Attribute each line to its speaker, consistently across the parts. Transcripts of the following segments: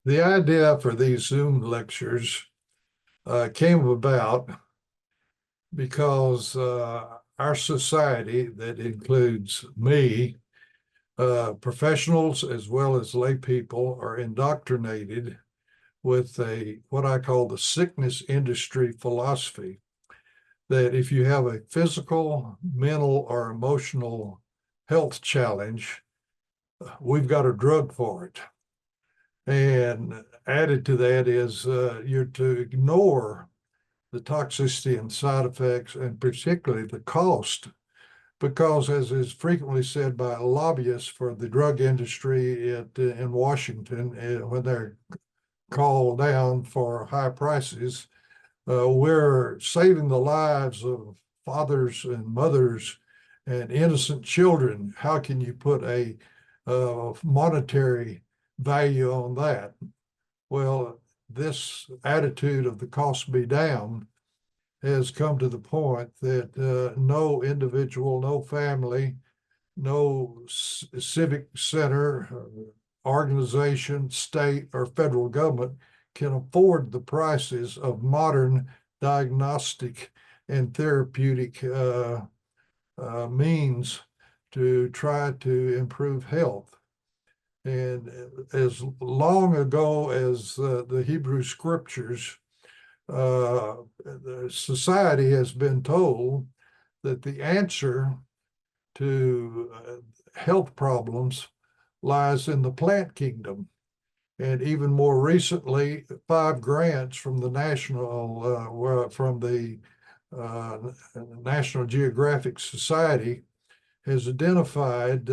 Speaker 1: The idea for these Zoom lectures came about because our society, that includes me, professionals as well as lay people, are indoctrinated with what I call the sickness industry philosophy, that if you have a physical, mental, or emotional health challenge, we've got a drug for it. And added to that is you're to ignore the toxicity and side effects, and particularly the cost, because as is frequently said by lobbyists for the drug industry in Washington, when they're called down for high prices, we're saving the lives of fathers and mothers and innocent children. How can you put a monetary value on that? Well, this attitude of the cost be damned has come to the point that no individual, no family, no civic center, organization, state, or federal government can afford the prices of modern diagnostic and therapeutic means to try to improve health. And as long ago as the Hebrew scriptures, the society has been told that the answer to health problems lies in the plant kingdom. And even more recently, 5 grants from the National Geographic Society has identified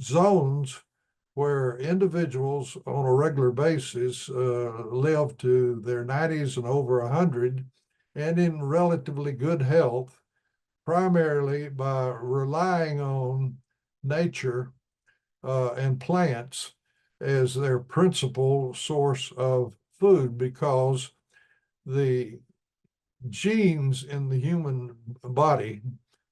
Speaker 1: zones where individuals on a regular basis live to their 90s and over 100 and in relatively good health, primarily by relying on nature and plants as their principal source of food, because the genes in the human body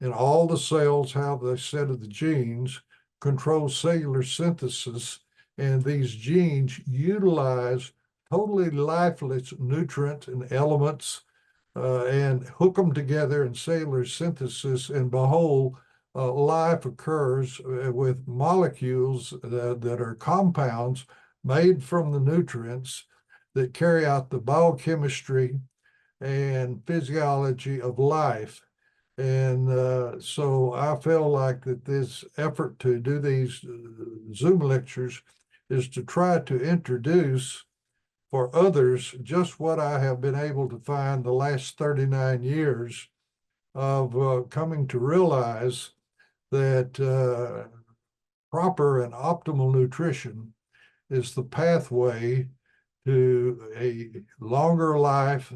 Speaker 1: and all the cells, how they set of the genes, control cellular synthesis, and these genes utilize totally lifeless nutrients and elements and hook them together in cellular synthesis, and behold, life occurs with molecules that are compounds made from the nutrients that carry out the biochemistry and physiology of life. And so I feel like that this effort to do these Zoom lectures is to try to introduce for others just what I have been able to find the last 39 years of coming to realize that proper and optimal nutrition is the pathway to a longer life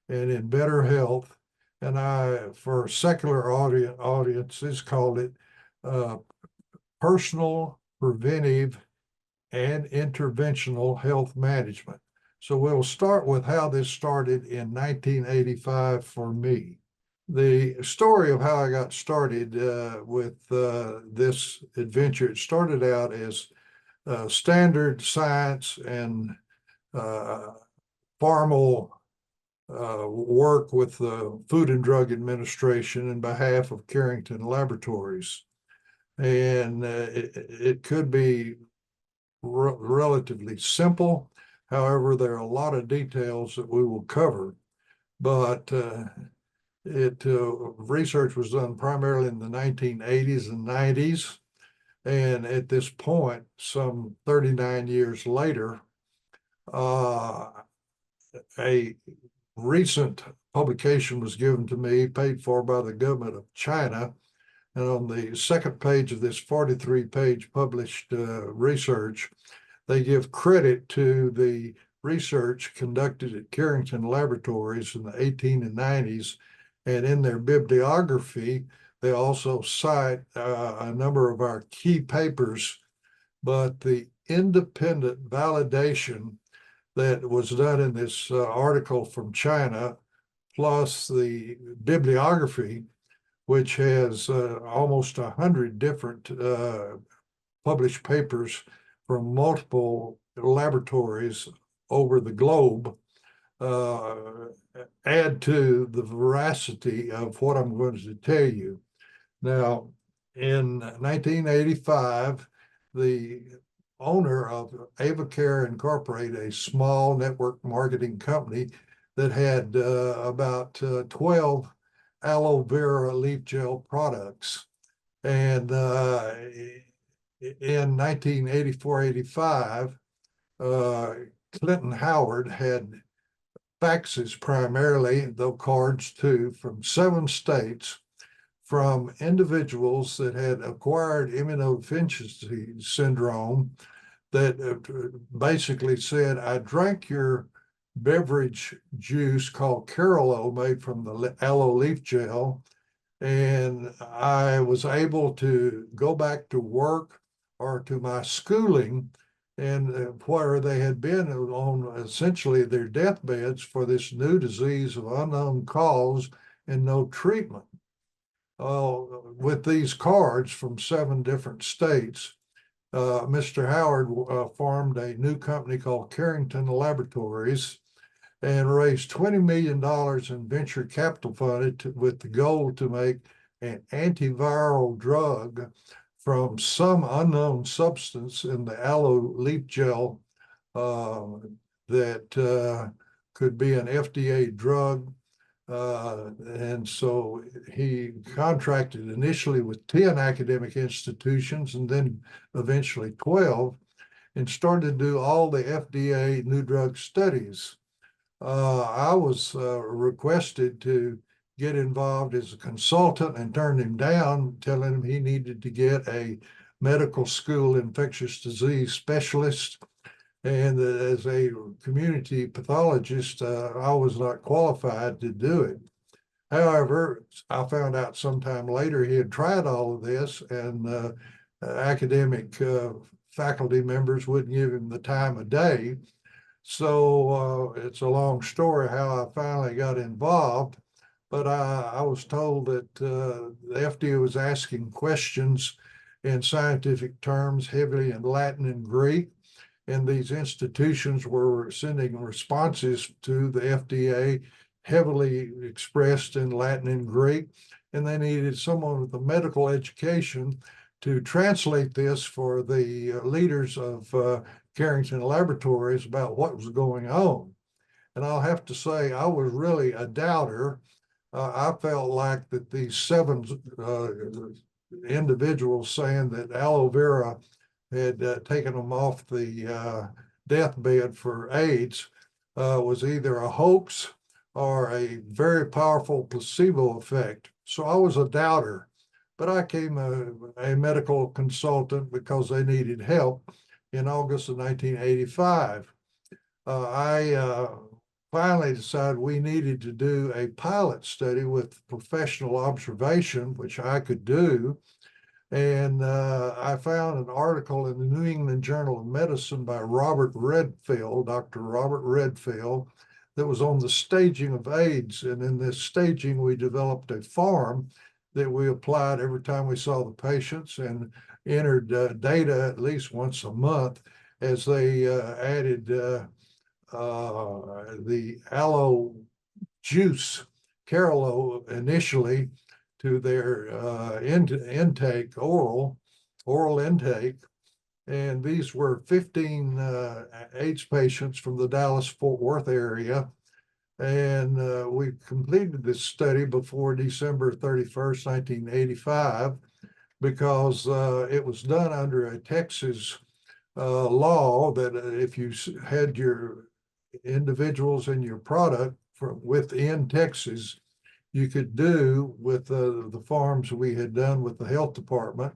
Speaker 1: and in better health. And I, for secular audiences, called it personal, preventive, and interventional health management. So we'll start with how this started in 1985 for me. The story of how I got started with this adventure, it started out as standard science and formal work with the Food and Drug Administration in behalf of Carrington Laboratories. And it could be relatively simple. However, there are a lot of details that we will cover. But research was done primarily in the 1980s and 90s. And at this point, some 39 years later, a recent publication was given to me, paid for by the government of China. And on the second page of this 43-page published research, they give credit to the research conducted at Carrington Laboratories in the 18 and 90s. And in their bibliography, they also cite a number of our key papers, but the independent validation that was done in this article from China, plus the bibliography, which has almost 100 different published papers from multiple laboratories over the globe add to the veracity of what I'm going to tell you. Now, in 1985, the owner of Avacare Incorporated, a small network marketing company that had about 12 aloe vera leaf gel products. And in 1984-85, Clinton Howard had faxes primarily, though cards too, from 7 states from individuals that had acquired immunodeficiency syndrome that basically said, I drank your beverage juice called Carolo made from the aloe leaf gel, and I was able to go back to work or to my schooling, and where they had been on essentially their deathbeds for this new disease of unknown cause and no treatment. With these cards from 7 different states, Mr. Howard formed a new company called Carrington Laboratories and raised $20 million in venture capital funded with the goal to make an antiviral drug from some unknown substance in the aloe leaf gel that could be an FDA drug. And so he contracted initially with 10 academic institutions and then eventually 12, and started to do all the FDA new drug studies. I was requested to get involved as a consultant and turned him down, telling him he needed to get a medical school infectious disease specialist. And as a community pathologist, I was not qualified to do it. However, I found out sometime later he had tried all of this, and academic faculty members wouldn't give him the time of day. So it's a long story how I finally got involved, but I was told that the FDA was asking questions in scientific terms, heavily in Latin and Greek, and these institutions were sending responses to the FDA heavily expressed in Latin and Greek, and they needed someone with a medical education to translate this for the leaders of Carrington Laboratories about what was going on. And I'll have to say, I was really a doubter. I felt like that these 7 individuals saying that aloe vera had taken them off the deathbed for AIDS was either a hoax or a very powerful placebo effect. So I was a doubter, but I became a medical consultant because they needed help in August of 1985. I finally decided we needed to do a pilot study with professional observation, which I could do. And I found an article in the New England Journal of Medicine by Robert Redfield, Dr. Robert Redfield, that was on the staging of AIDS. And in this staging, we developed a form that we applied every time we saw the patients and entered data at least once a month as they added the aloe juice, Carolo, initially to their intake, oral intake. And these were 15 AIDS patients from the Dallas-Fort Worth area. And we completed this study before December 31st, 1985, because it was done under a Texas law that if you had your individuals in your product from within Texas, you could do with the farms we had done with the health department,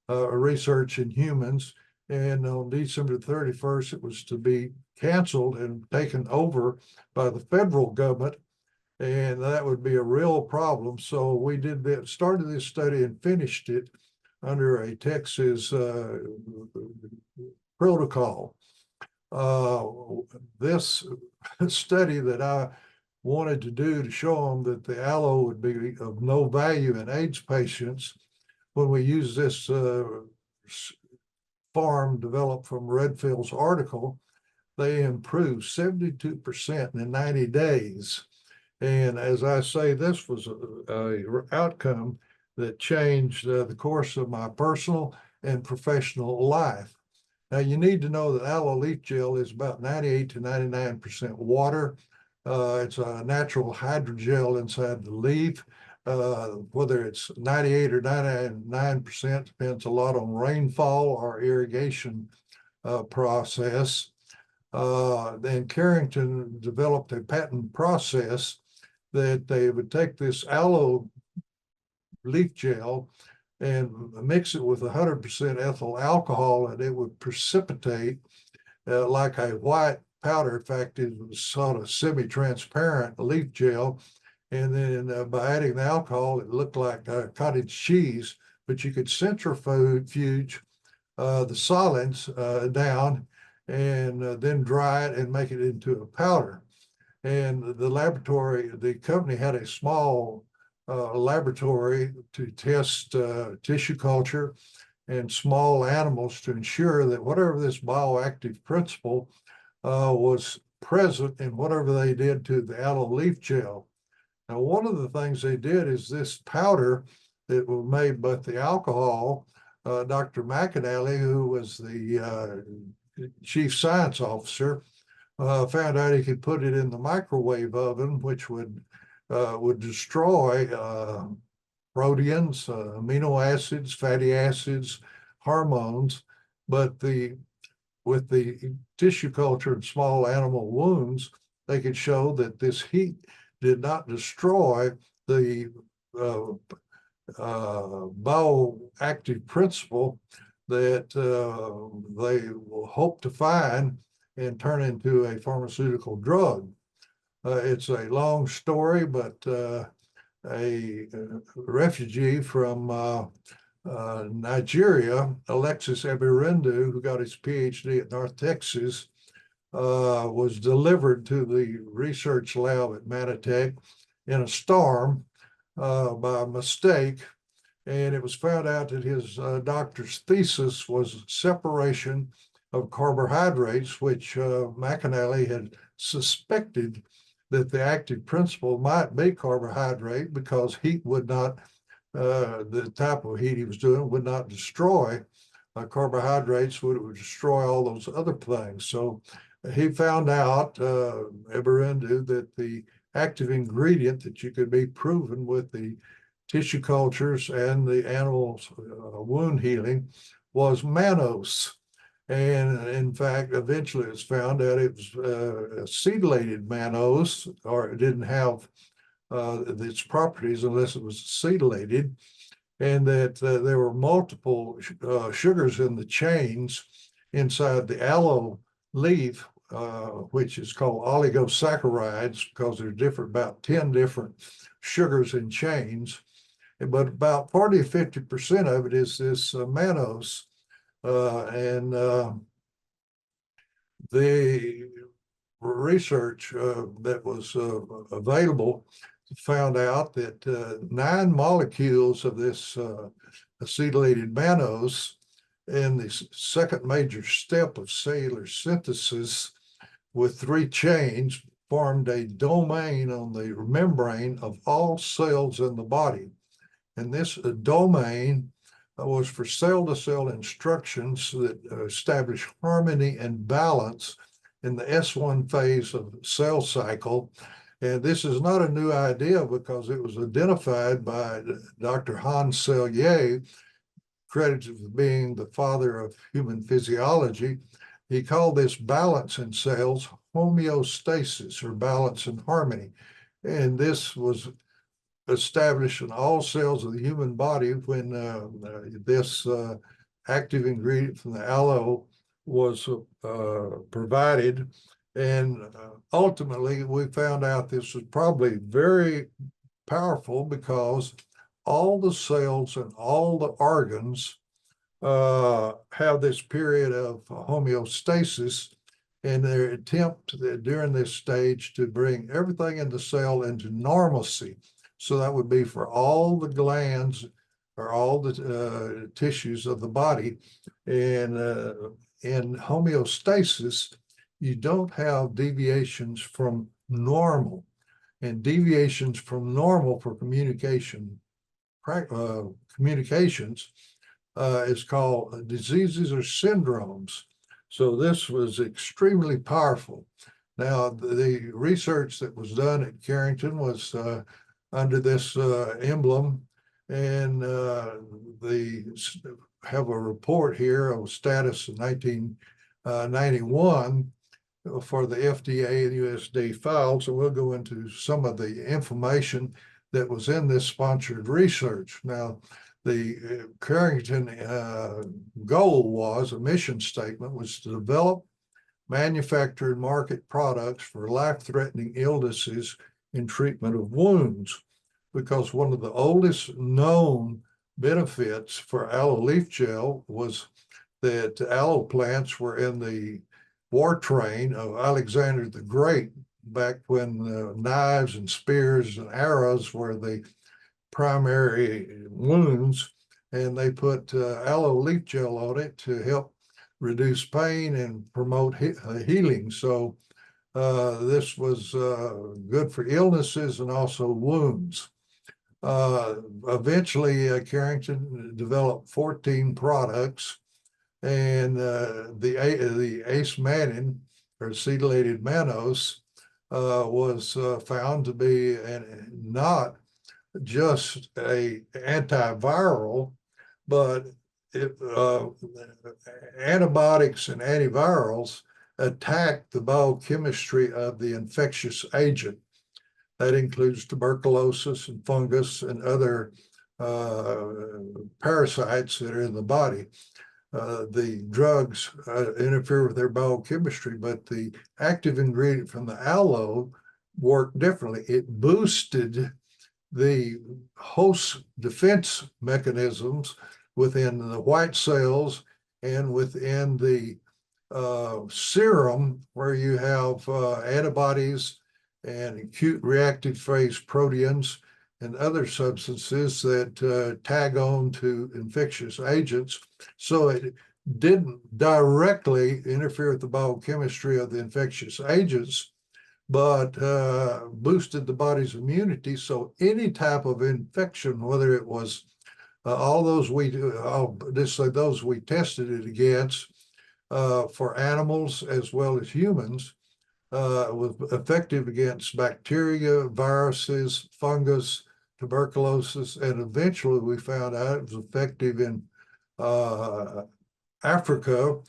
Speaker 1: research in humans. And on December 31st, it was to be canceled and taken over by the federal government. And that would be a real problem. So we did that, started this study and finished it under a Texas protocol. This study that I wanted to do to show them that the aloe would be of no value in AIDS patients, when we use this farm developed from Redfield's article, they improved 72% in 90 days. And as I say, this was a outcome that changed the course of my personal and professional life. Now, you need to know that aloe leaf gel is about 98 to 99% water. It's a natural hydrogel inside the leaf. Whether it's 98 or 99% depends a lot on rainfall or irrigation process. Then Carrington developed a patent process that they would take this aloe leaf gel and mix it with 100% ethyl alcohol, and it would precipitate like a white powder. In fact, it was sort of semi-transparent leaf gel. And then by adding the alcohol, it looked like cottage cheese, but you could centrifuge the solids down and then dry it and make it into a powder. And the company had a small laboratory to test tissue culture and small animals to ensure that whatever this bioactive principle was present in whatever they did to the aloe leaf gel. Now, one of the things they did is this powder that was made with the alcohol, Dr. McAnally, who was the chief science officer, found out he could put it in the microwave oven, which would destroy proteins, amino acids, fatty acids, hormones. But with the tissue culture in small animal wounds, they could show that this heat did not destroy the bioactive principle that they will hope to find and turn into a pharmaceutical drug. It's a long story, but a refugee from Nigeria, Alexis Ebirendu, who got his PhD at North Texas, was delivered to the research lab at Manatech in a storm by mistake. And it was found out that his doctor's thesis was separation of carbohydrates, which McAnally had suspected that the active principle might be carbohydrate because heat would not, the type of heat he was doing would not destroy carbohydrates, it would destroy all those other things. So he found out, Ebirendu, that the active ingredient that you could be proven with the tissue cultures and the animal's wound healing was mannose. And in fact, eventually it's found that it was acetylated mannose, or it didn't have its properties unless it was acetylated, and that there were multiple sugars in the chains inside the aloe leaf, which is called oligosaccharides, because there's about 10 different sugars in chains. But about 40 or 50% of it is this mannose. The research that was available found out that 9 molecules of this acetylated mannose in the second major step of cellular synthesis with 3 chains formed a domain on the membrane of all cells in the body. And this domain was for cell-to-cell instructions that establish harmony and balance in the S1 phase of the cell cycle. And this is not a new idea because it was identified by Dr. Hans Selye, credited with being the father of human physiology. He called this balance in cells homeostasis, or balance and harmony. And this was established in all cells of the human body when this active ingredient from the aloe was provided. And ultimately, we found out this was probably very powerful because all the cells and all the organs have this period of homeostasis, and their attempt during this stage to bring everything in the cell into normalcy. So that would be for all the glands or all the tissues of the body. And in homeostasis, you don't have deviations from normal. And deviations from normal for communications is called diseases or syndromes. So this was extremely powerful. Now, the research that was done at Carrington was under this emblem, and they have a report here of status in 1991 for the FDA and USD files. So we'll go into some of the information that was in this sponsored research. Now, the Carrington goal was, a mission statement, was to develop, manufacture, and market products for life-threatening illnesses and treatment of wounds, because one of the oldest known benefits for aloe leaf gel was that aloe plants were in the war train of Alexander the Great, back when knives and spears and arrows were the primary wounds, and they put aloe leaf gel on it to help reduce pain and promote healing. So this was good for illnesses and also wounds. Eventually, Carrington developed 14 products, and the acemannan, or acetylated mannose, was found to be not just a antiviral, but antibiotics and antivirals attack the biochemistry of the infectious agent. That includes tuberculosis and fungus and other parasites that are in the body. The drugs interfere with their biochemistry, but the active ingredient from the aloe worked differently. It boosted the host defense mechanisms within the white cells and within the serum, where you have antibodies and acute reactive phase proteins and other substances that tag on to infectious agents. So it didn't directly interfere with the biochemistry of the infectious agents, but boosted the body's immunity. So any type of infection, whether it was all those those we tested it against for animals as well as humans, was effective against bacteria, viruses, fungus, tuberculosis, and eventually we found out it was effective in Africa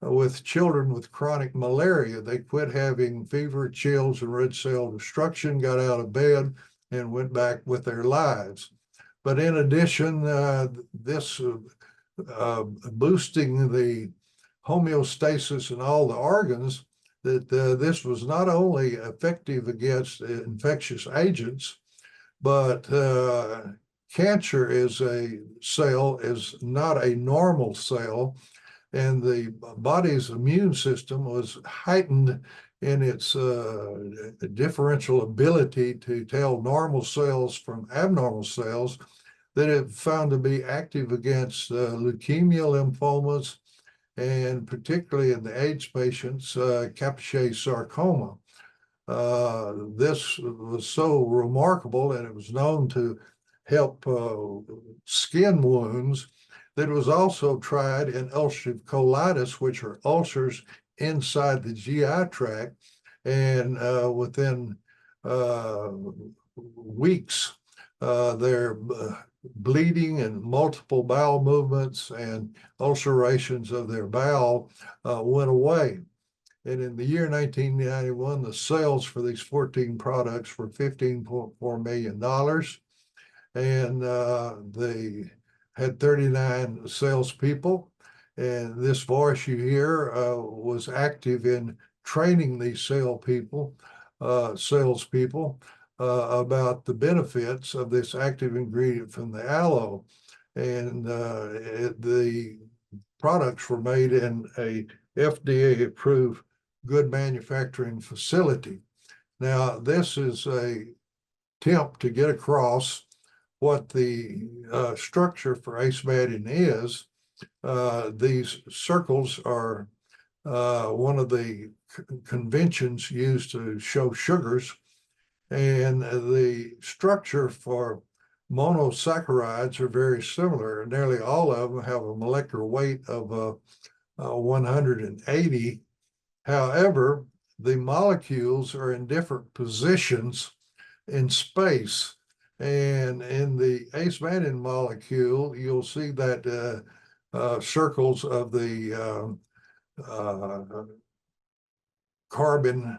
Speaker 1: with children with chronic malaria. They quit having fever, chills, and red cell destruction, got out of bed, and went back with their lives. But in addition, this boosting the homeostasis in all the organs, that this was not only effective against infectious agents, but cancer is not a normal cell, and the body's immune system was heightened in its differential ability to tell normal cells from abnormal cells, that it found to be active against leukemia, lymphomas, and particularly in the AIDS patients, Kaplan sarcoma. This was so remarkable, and it was known to help skin wounds, that it was also tried in ulcerative colitis, which are ulcers inside the GI tract, and within weeks, they're bleeding and multiple bowel movements and ulcerations of their bowel went away. And in the year 1991, the sales for these 14 products were $15.4 million. And they had 39 salespeople. And this voice you hear was active in training these salespeople about the benefits of this active ingredient from the aloe. And the products were made in a FDA-approved good manufacturing facility. Now, this is a attempt to get across what the structure for acemannan is. These circles are one of the conventions used to show sugars, and the structure for monosaccharides are very similar. Nearly all of them have a molecular weight of 180. However, the molecules are in different positions in space. And in the acemannan molecule, you'll see that circles of the carbon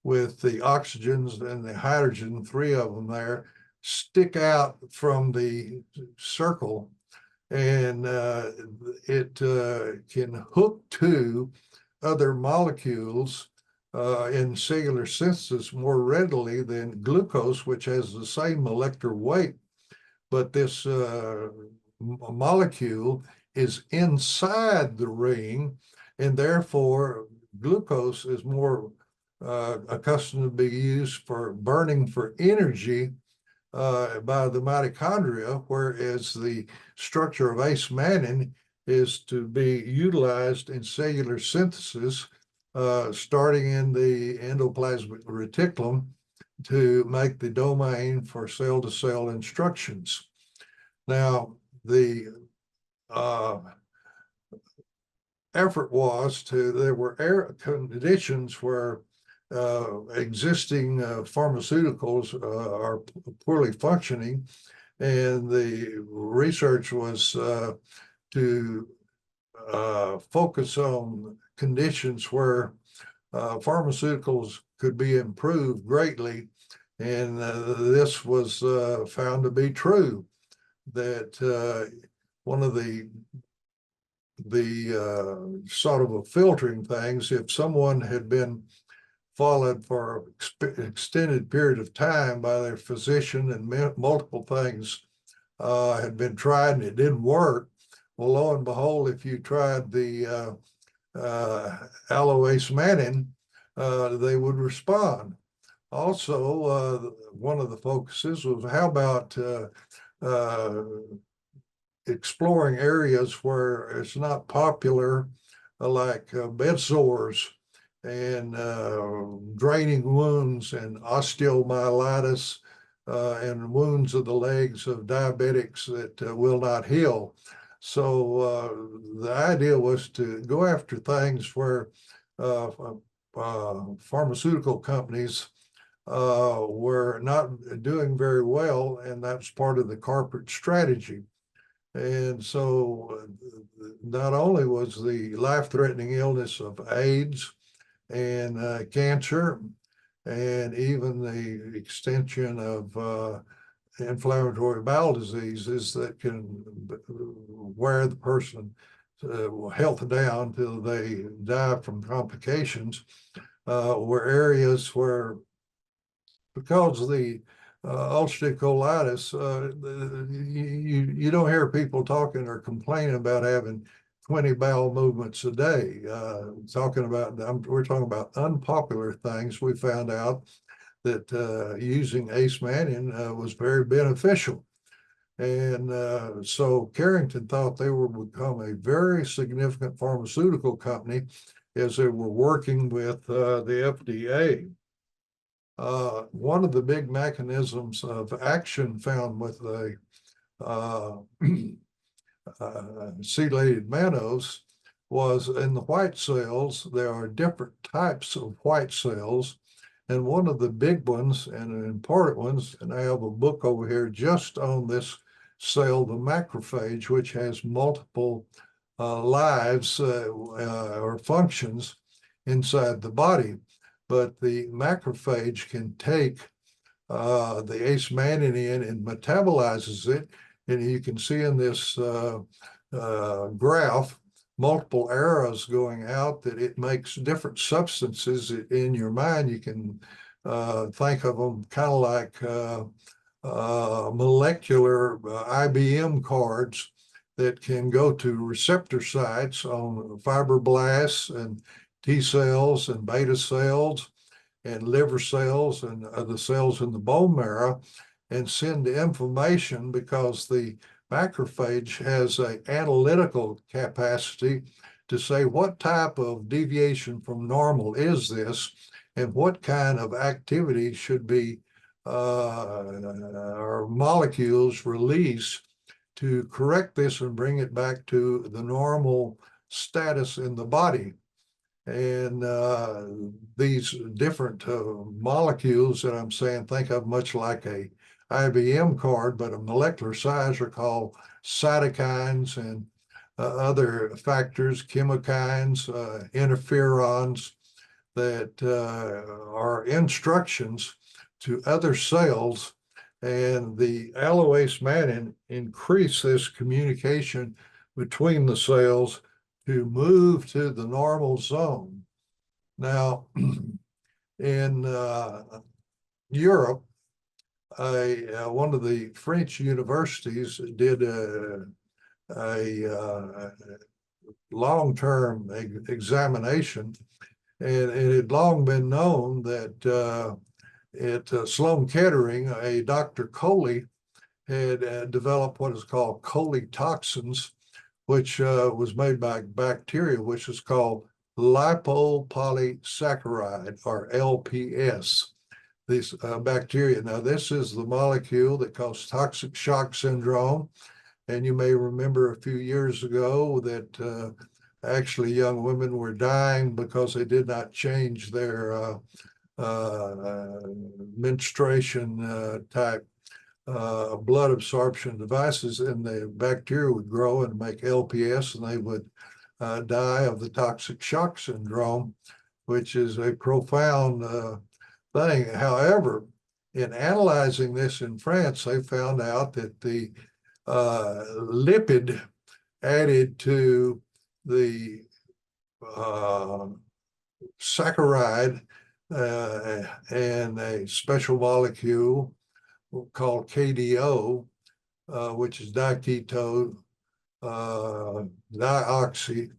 Speaker 1: with the oxygens and the hydrogen, 3 of them there, stick out from the circle, and it can hook to other molecules in cellular synthesis more readily than glucose, which has the same molecular weight. But this molecule is inside the ring, and therefore glucose is more accustomed to be used for burning for energy by the mitochondria, whereas the structure of acemannan is to be utilized in cellular synthesis, starting in the endoplasmic reticulum to make the domain for cell-to-cell instructions. Now, the effort was there were conditions where existing pharmaceuticals are poorly functioning, and the research was to focus on conditions where pharmaceuticals could be improved greatly, and this was found to be true, that one of the sort of a filtering things, if someone had been followed for an extended period of time by their physician and multiple things had been tried and it didn't work, well, lo and behold, if you tried the aloe acemannan, they would respond. Also, one of the focuses was how about exploring areas where it's not popular, like bed sores and draining wounds and osteomyelitis and wounds of the legs of diabetics that will not heal. So the idea was to go after things where pharmaceutical companies were not doing very well, and that's part of the corporate strategy. And so not only was the life-threatening illness of AIDS and cancer, and even the extension of inflammatory bowel diseases that can wear the person's health down until they die from complications, were areas where, because of the ulcerative colitis, you don't hear people talking or complaining about having 20 bowel movements a day. We're talking about unpopular things. We found out that using acemannan was very beneficial. And so Carrington thought they would become a very significant pharmaceutical company as they were working with the FDA. One of the big mechanisms of action found with the chelated mannose was in the white cells. There are different types of white cells, and one of the big ones and important ones, and I have a book over here just on this cell, the macrophage, which has multiple lives or functions inside the body. But the macrophage can take the acemannan in and metabolizes it. And you can see in this graph multiple arrows going out that it makes different substances. In your mind, you can think of them kind of like molecular IBM cards that can go to receptor sites on fibroblasts and T cells and beta cells and liver cells and the cells in the bone marrow. and send inflammation, because the macrophage has an analytical capacity to say what type of deviation from normal is this, and what kind of activity should be or molecules released to correct this and bring it back to the normal status in the body. And these different molecules that I'm saying, think of much like a IBM card, but a molecular size, are called cytokines and other factors, chemokines, interferons, that are instructions to other cells. And the aloe acemannan increase this communication between the cells to move to the normal zone. Now, in Europe, one of the French universities did a long-term examination, and it had long been known that at Sloan Kettering, a Dr. Coley had developed what is called cholectoxins, which was made by bacteria, which is called lipopolysaccharide, or LPS. These bacteria. Now, this is the molecule that causes toxic shock syndrome. And you may remember a few years ago that actually young women were dying because they did not change their menstruation type blood absorption devices, and the bacteria would grow and make LPS, and they would die of the toxic shock syndrome, which is a profound thing. However, in analyzing this in France, they found out that the lipid added to the saccharide and a special molecule called KDO, which is diketo dioxy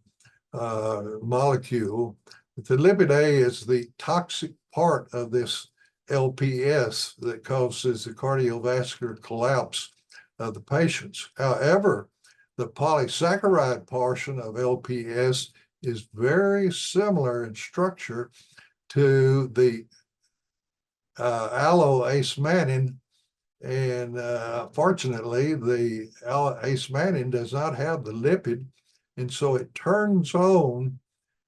Speaker 1: molecule. But the lipid A is the toxic part of this LPS that causes the cardiovascular collapse of the patients. However, the polysaccharide portion of LPS is very similar in structure to the aloe acemannan, and fortunately, the acemannan does not have the lipid, and so it turns on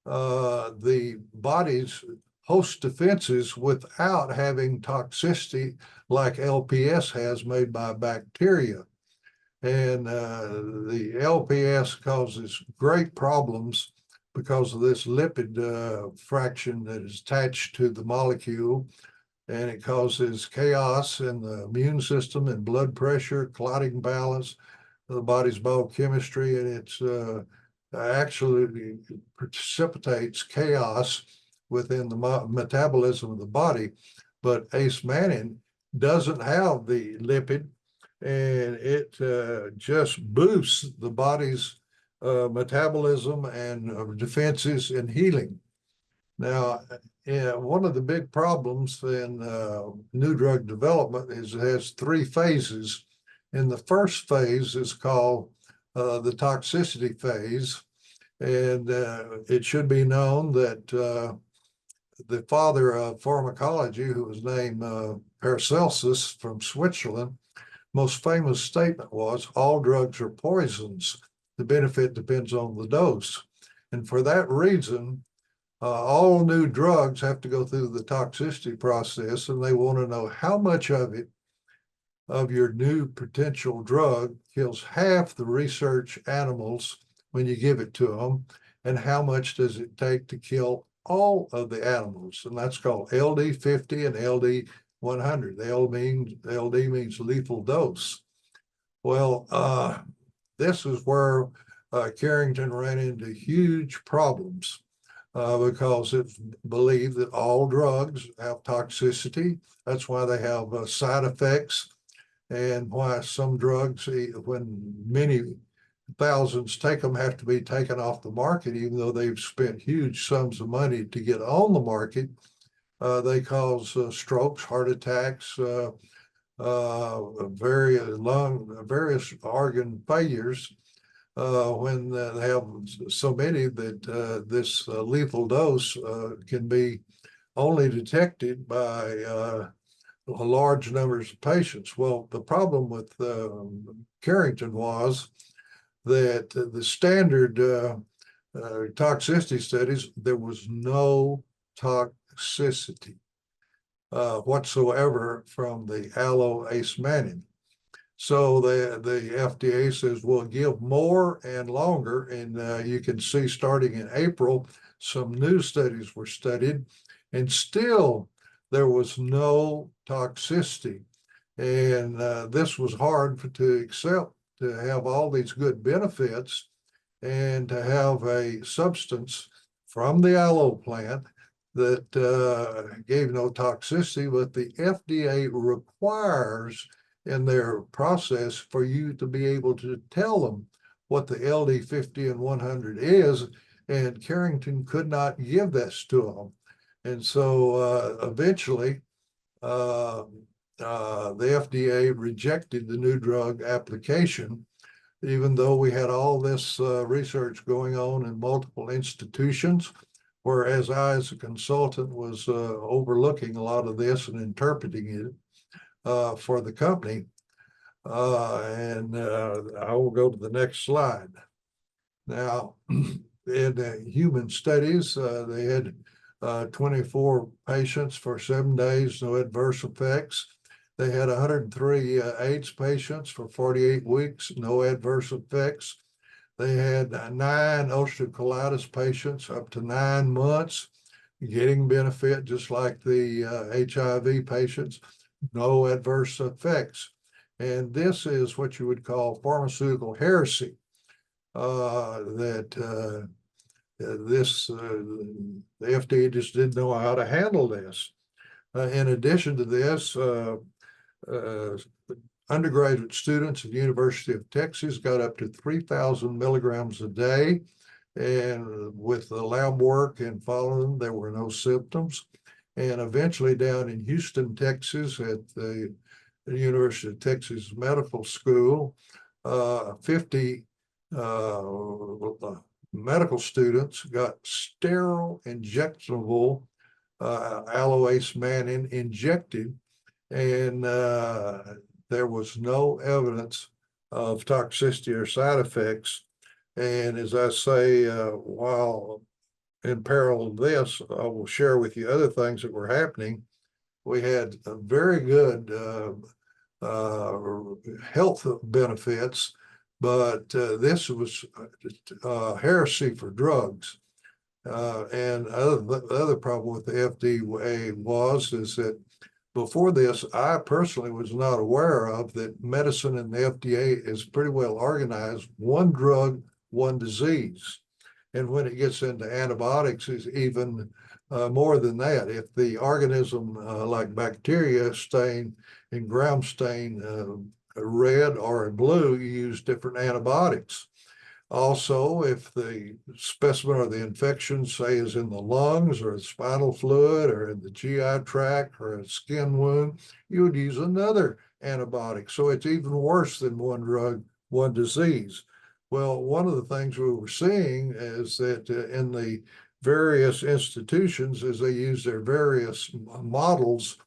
Speaker 1: the body's host defenses without having toxicity like LPS has, made by bacteria. And the LPS causes great problems because of this lipid fraction that is attached to the molecule, and it causes chaos in the immune system and blood pressure, clotting balance, the body's biochemistry, and it's actually precipitates chaos within the metabolism of the body. But acemannan doesn't have the lipid, and it just boosts the body's metabolism and defenses and healing. Now, one of the big problems in new drug development is it has three phases. And the first phase is called the toxicity phase. And it should be known that the father of pharmacology, who was named Paracelsus from Switzerland, most famous statement was, all drugs are poisons. The benefit depends on the dose. And for that reason, all new drugs have to go through the toxicity process, and they want to know how much of it, of your new potential drug, kills half the research animals when you give it to them, and how much does it take to kill all of the animals. And that's called LD50 and LD100. The LD means lethal dose. Well, this is where Carrington ran into huge problems because it's believed that all drugs have toxicity. That's why they have side effects, and why some drugs, when many thousands take them, have to be taken off the market, even though they've spent huge sums of money to get on the market. They cause strokes, heart attacks, various organ failures when they have so many that this lethal dose can be only detected by large numbers of patients. Well, the problem with Carrington was that the standard toxicity studies, there was no toxicity whatsoever from the aloe acemannan. So the FDA says, we'll give more and longer. And you can see starting in April, some new studies were studied, and still there was no toxicity. And this was hard to accept, to have all these good benefits and to have a substance from the aloe plant that gave no toxicity, but the FDA requires in their process for you to be able to tell them what the LD50 and 100 is, and Carrington could not give this to them. And so eventually the FDA rejected the new drug application, even though we had all this research going on in multiple institutions, whereas I, as a consultant, was overlooking a lot of this and interpreting it for the company. And I will go to the next slide. Now, in human studies, they had 24 patients for 7 days, no adverse effects. They had 103 AIDS patients for 48 weeks, no adverse effects. They had 9 ulcerative colitis patients up to 9 months, getting benefit just like the HIV patients, no adverse effects. And this is what you would call pharmaceutical heresy, the FDA just didn't know how to handle this. In addition to this, undergraduate students at the University of Texas got up to 3,000 milligrams a day. And with the lab work and following, there were no symptoms. And eventually down in Houston, Texas, at the University of Texas Medical School, 50 medical students got sterile injectable aloe acemannan injected, and there was no evidence of toxicity or side effects. And as I say, while in parallel to this, I will share with you other things that were happening. We had a very good health benefits, but this was heresy for drugs. And the other problem with the FDA is that before this, I personally was not aware of that medicine in the FDA is pretty well organized, one drug, one disease. And when it gets into antibiotics, it's even more than that. If the organism, like bacteria, stain in ground stain red or in blue, you use different antibiotics. Also, if the specimen or the infection, say, is in the lungs or the spinal fluid or in the GI tract or a skin wound, you would use another antibiotic. So it's even worse than one drug, one disease. Well, one of the things we were seeing is that in the various institutions, as they use their various models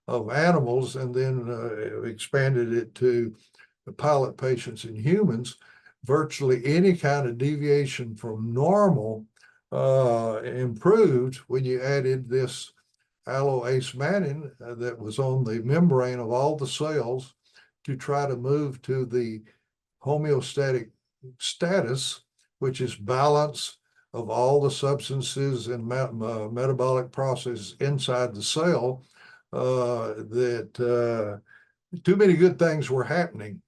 Speaker 1: of animals and then expanded it to the pilot patients in humans, virtually any kind of deviation from normal improved when you added this aloe acemannan that was on the membrane of all the cells to try to move to the homeostatic status, which is balance of all the substances and metabolic processes inside the cell, that too many good things were happening.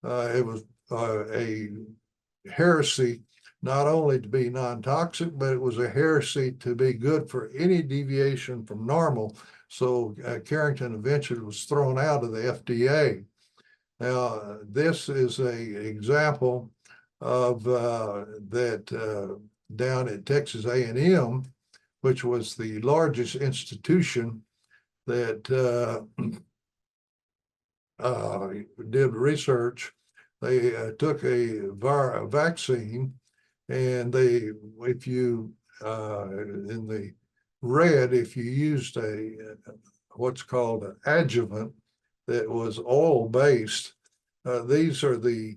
Speaker 1: It was a heresy not only to be non-toxic, but it was a heresy to be good for any deviation from normal. So Carrington eventually was thrown out of the FDA. Now, this is an example of that down at Texas A&M, which was the largest institution that did research. They took a vaccine, and if you in the red, if you used what's called an adjuvant that was oil-based, these are the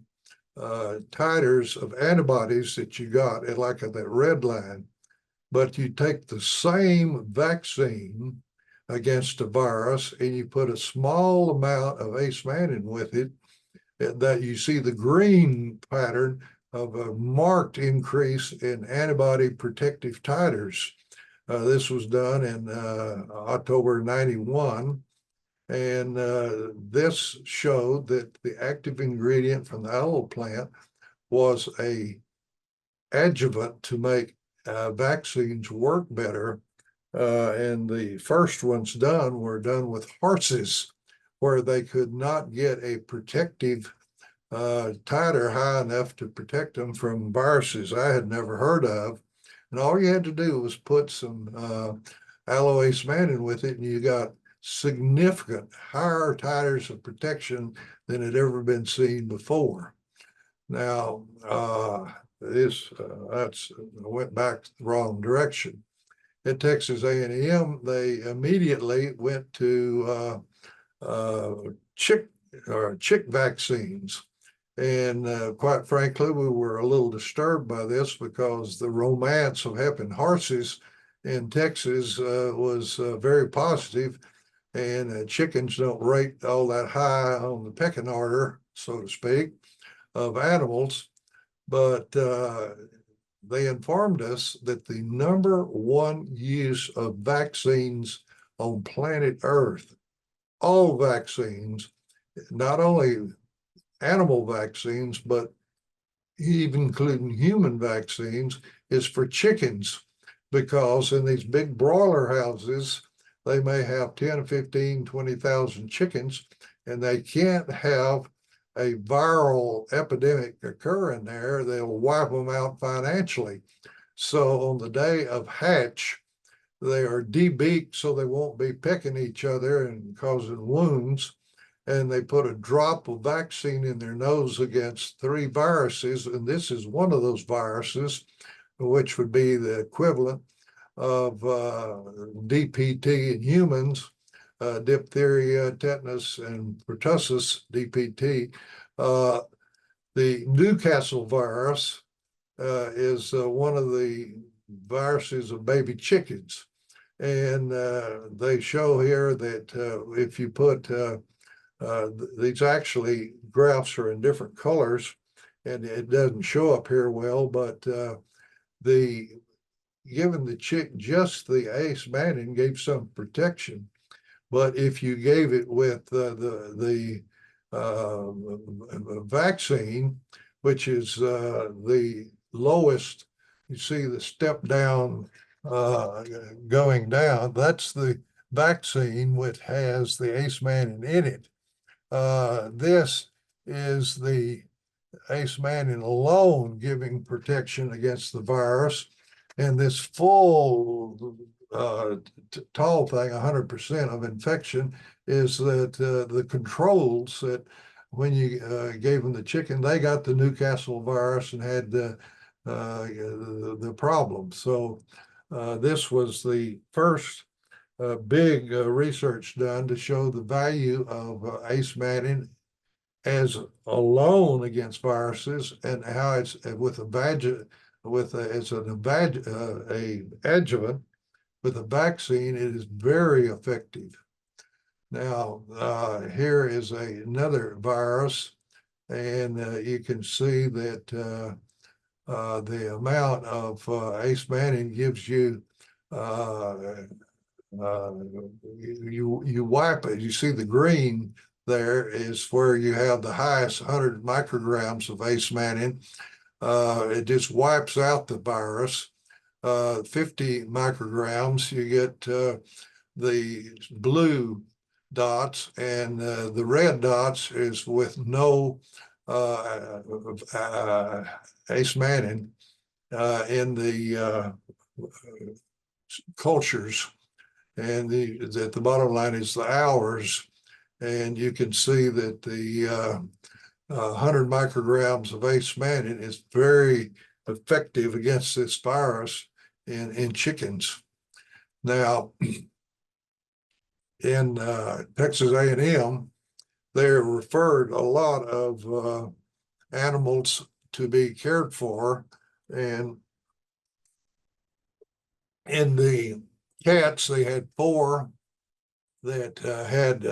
Speaker 1: titers of antibodies that you got at like that red line. But you take the same vaccine against a virus and you put a small amount of acemannan with it, that you see the green pattern of a marked increase in antibody protective titers. This was done in October 91. And this showed that the active ingredient from the aloe plant was a adjuvant to make vaccines work better. And the first ones were done with horses, where they could not get a protective titer high enough to protect them from viruses I had never heard of. And all you had to do was put some aloe acemannan with it, and you got significant higher titers of protection than had ever been seen before. Now, that's went back the wrong direction. At Texas A&M, they immediately went to chick vaccines. And quite frankly, we were a little disturbed by this because the romance of having horses in Texas was very positive, and chickens don't rate all that high on the pecking order, so to speak, of animals. But they informed us that the #1 use of vaccines on planet Earth, all vaccines, not only animal vaccines, but even including human vaccines, is for chickens, because in these big broiler houses, they may have 10, 15, 20,000 chickens, and they can't have a viral epidemic occur in there. They'll wipe them out financially. So on the day of hatch, they are debeaked so they won't be pecking each other and causing wounds. And they put a drop of vaccine in their nose against 3 viruses. And this is one of those viruses, which would be the equivalent of DPT in humans, diphtheria, tetanus, and pertussis, DPT. The Newcastle virus is one of the viruses of baby chickens. And they show here that if you put, these actually graphs are in different colors, and it doesn't show up here well, but giving the chick just the acemannan gave some protection. But if you gave it with the vaccine, which is the lowest, you see the step down going down, that's the vaccine which has the acemannan in it. This is the acemannan alone giving protection against the virus. And this full tall thing, 100% of infection, is that the controls that when you gave them the chicken, they got the Newcastle virus and had the problem. So this was the first big research done to show the value of acemannan as alone against viruses, and how it's with as an adjuvant with a vaccine, it is very effective. Now, here is another virus, and you can see that the amount of acemannan gives you, you wipe it, you see the green there is where you have the highest 100 micrograms of acemannan. It just wipes out the virus. 50 micrograms, you get the blue dots, and the red dots is with no acemannan in the cultures. And the bottom line is the hours. And you can see that the 100 micrograms of acemannan is very effective against this virus in chickens. Now, in Texas A&M, they referred a lot of animals to be cared for, and in the cats, they had 4 that had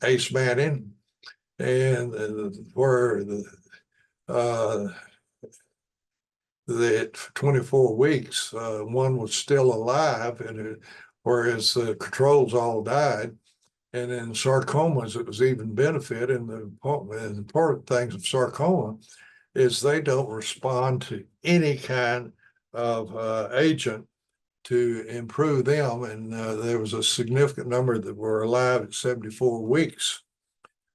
Speaker 1: acemannan, and where that 24 weeks, one was still alive, and whereas the controls all died. And in sarcomas, it was even benefit. And the important things of sarcoma is they don't respond to any kind of agent to improve them. And there was a significant number that were alive at 74 weeks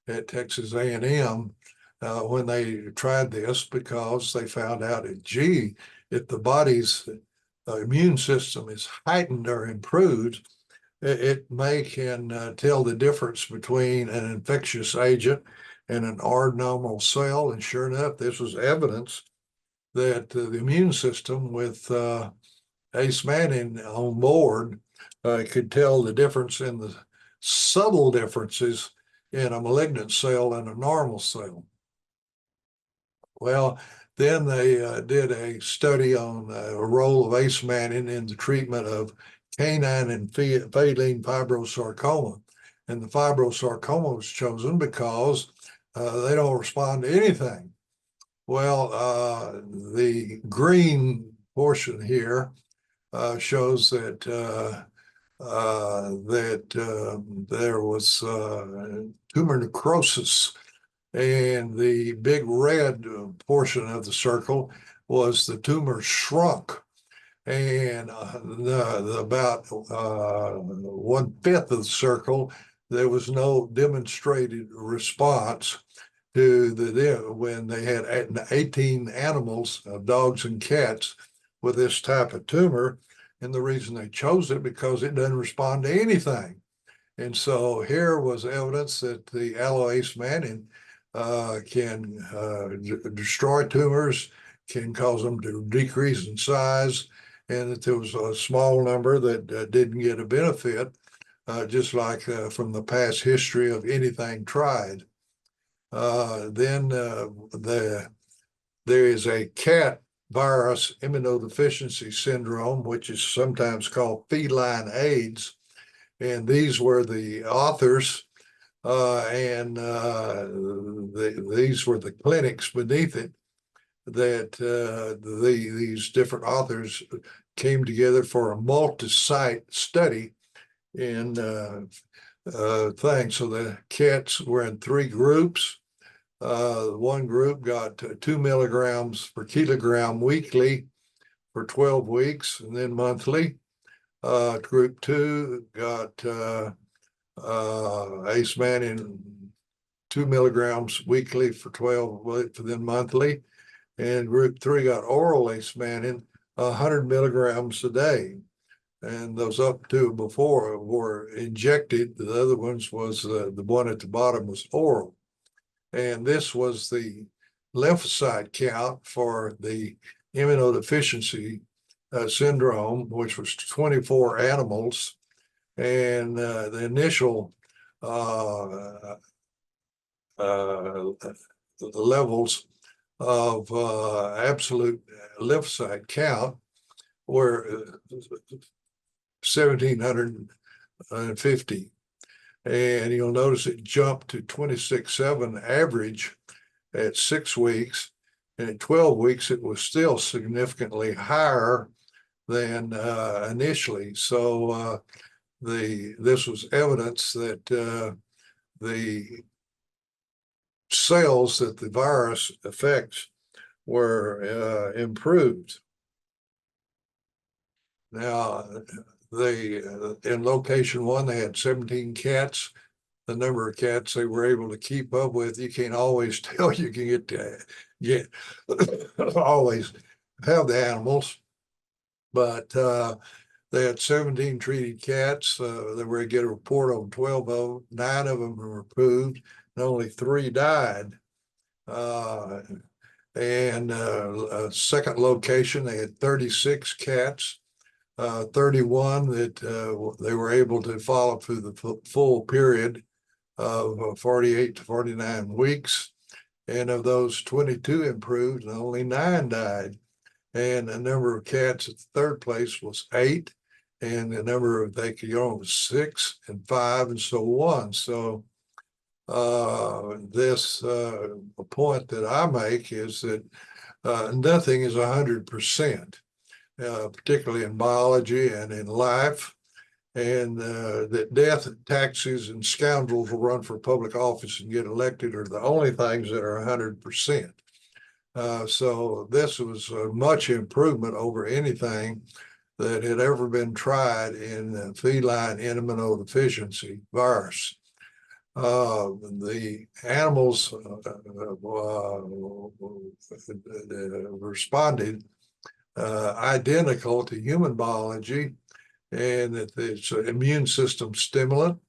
Speaker 1: at Texas A&M when they tried this, because they found out that, gee, if the body's immune system is heightened or improved, it can tell the difference between an infectious agent and an normal cell. And sure enough, this was evidence that the immune system with acemannan on board could tell the difference in the subtle differences in a malignant cell and a normal cell. Well, then they did a study on a role of acemannan in the treatment of canine and feline fibrosarcoma. And the fibrosarcoma was chosen because they don't respond to anything. Well, the green portion here shows that there was tumor necrosis, and the big red portion of the circle was the tumor shrunk. And about 1/5 of the circle, there was no demonstrated response to when they had 18 animals, dogs and cats, with this type of tumor. And the reason they chose it, because it doesn't respond to anything. And so here was evidence that the aloe acemannan can destroy tumors, can cause them to decrease in size, and that there was a small number that didn't get a benefit, just like from the past history of anything tried. Then there is a cat virus immunodeficiency syndrome, which is sometimes called feline AIDS. And these were the authors, and these were the clinics beneath it, that these different authors came together for a multi-site study in things. So the cats were in 3 groups. One group got 2 milligrams per kilogram weekly for 12 weeks, and then monthly. Group 2 got acemannan 2 milligrams weekly for 12 weeks, then monthly. And group 3 got oral acemannan 100 milligrams a day. And those up to before were injected. The other ones was the one at the bottom was oral. And this was the lymphocyte count for the immunodeficiency syndrome, which was 24 animals. And the initial levels of absolute lymphocyte count were 1,750. And you'll notice it jumped to 26.7 average at 6 weeks. And at 12 weeks, it was still significantly higher than initially. So this was evidence that the cells that the virus affects were improved. Now, in location 1, they had 17 cats. The number of cats they were able to keep up with, you can't always tell. You can get always have the animals, but They had 17 treated cats. They were to get a report on 12 of them. 9 of them were approved, and only 3 died. And a second location, they had 36 cats, 31 that they were able to follow through the full period of 48 to 49 weeks. And of those, 22 improved and only 9 died. And the number of cats at the third place was 8. And the number of they could go on was 6 and 5 and so on. So this point that I make is that nothing is 100%, particularly in biology and in life, and that death, taxes, and scoundrels will run for public office and get elected are the only things that are 100%. So this was a much improvement over anything that had ever been tried in feline immunodeficiency virus. The animals responded identical to human biology, and that it's an immune system stimulant,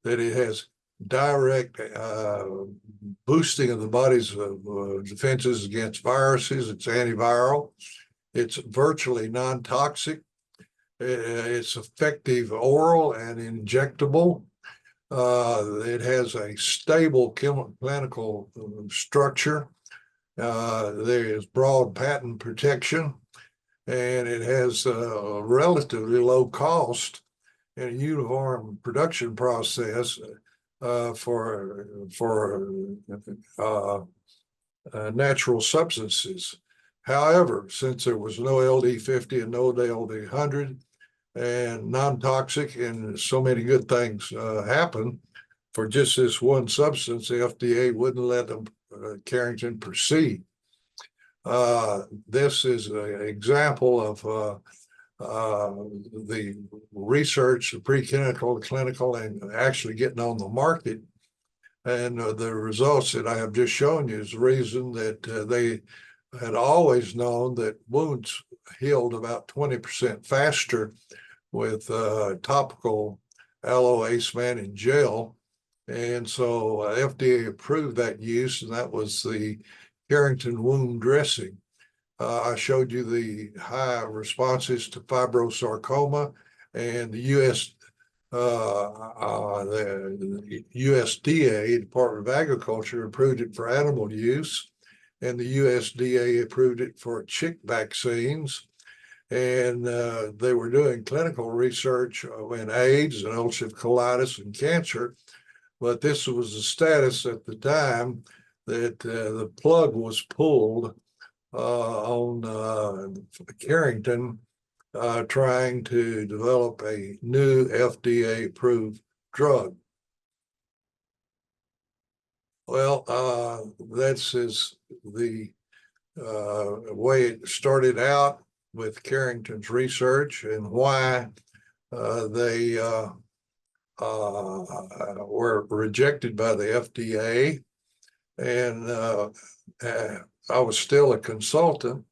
Speaker 1: that it has direct boosting of the body's defenses against viruses. It's antiviral. It's virtually non-toxic. It's effective oral and injectable. It has a stable clinical structure. There is broad patent protection, and it has a relatively low cost and a uniform production process for natural substances. However, since there was no LD50 and no LD100 and non-toxic, and so many good things happen for just this one substance, the FDA wouldn't let them Carrington proceed. This is an example of the research, the preclinical, the clinical, and actually getting on the market. And the results that I have just shown you is the reason that they had always known that wounds healed about 20% faster with topical aloe acemannan gel. And so FDA approved that use, and that was the Carrington wound dressing. I showed you the high responses to fibrosarcoma, and the USDA, Department of Agriculture, approved it for animal use, and the USDA approved it for chick vaccines. And they were doing clinical research in AIDS and ulcerative colitis and cancer, but this was the status at the time that the plug was pulled on Carrington trying to develop a new FDA-approved drug. Well, that's the way it started out with Carrington's research and why they were rejected by the FDA. And I was still a consultant.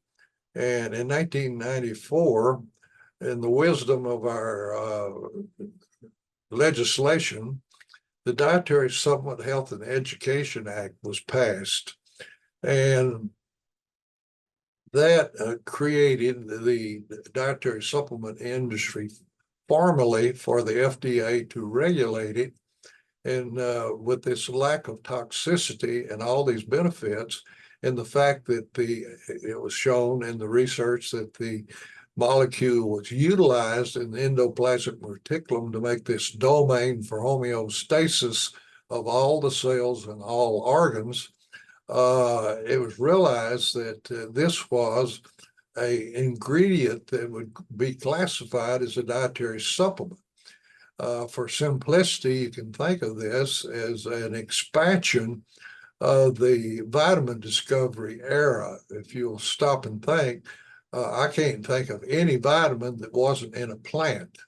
Speaker 1: And in 1994, in the wisdom of our legislation, the Dietary Supplement Health and Education Act was passed. And that created the dietary supplement industry formally for the FDA to regulate it. And with this lack of toxicity and all these benefits, and the fact that it was shown in the research that the molecule was utilized in the endoplasmic reticulum to make this domain for homeostasis of all the cells and all organs, it was realized that this was an ingredient that would be classified as a dietary supplement. For simplicity, you can think of this as an expansion of the vitamin discovery era. If you'll stop and think, I can't think of any vitamin that wasn't in a plant.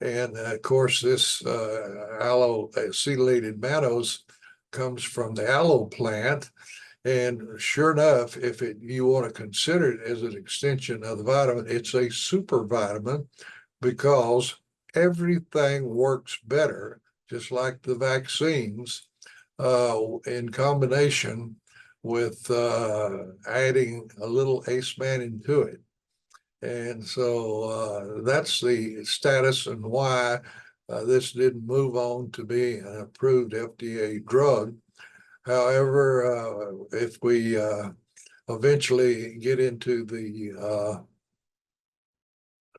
Speaker 1: And of course, this aloe acetylated mannose comes from the aloe plant. And sure enough, if you want to consider it as an extension of the vitamin, it's a super vitamin because everything works better, just like the vaccines, in combination with adding a little acemannan to it. And so that's the status and why this didn't move on to be an approved FDA drug. However, if we eventually get into the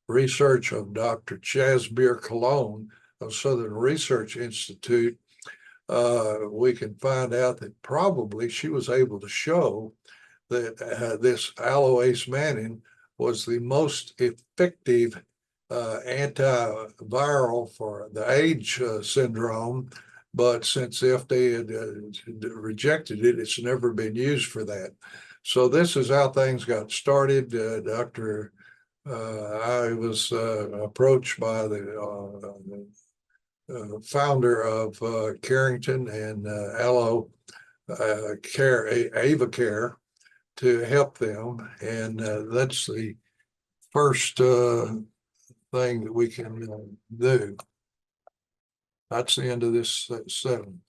Speaker 1: research of Dr. Chasbeer Cologne of Southern Research Institute, we can find out that probably she was able to show that this aloe acemannan was the most effective antiviral for the AIDS syndrome. But since the FDA had rejected it, it's never been used for that. So this is how things got started. I was approached by the founder of Carrington and aloe care, AvaCare, to help them. And that's the first thing that we can do. That's the end of this 7.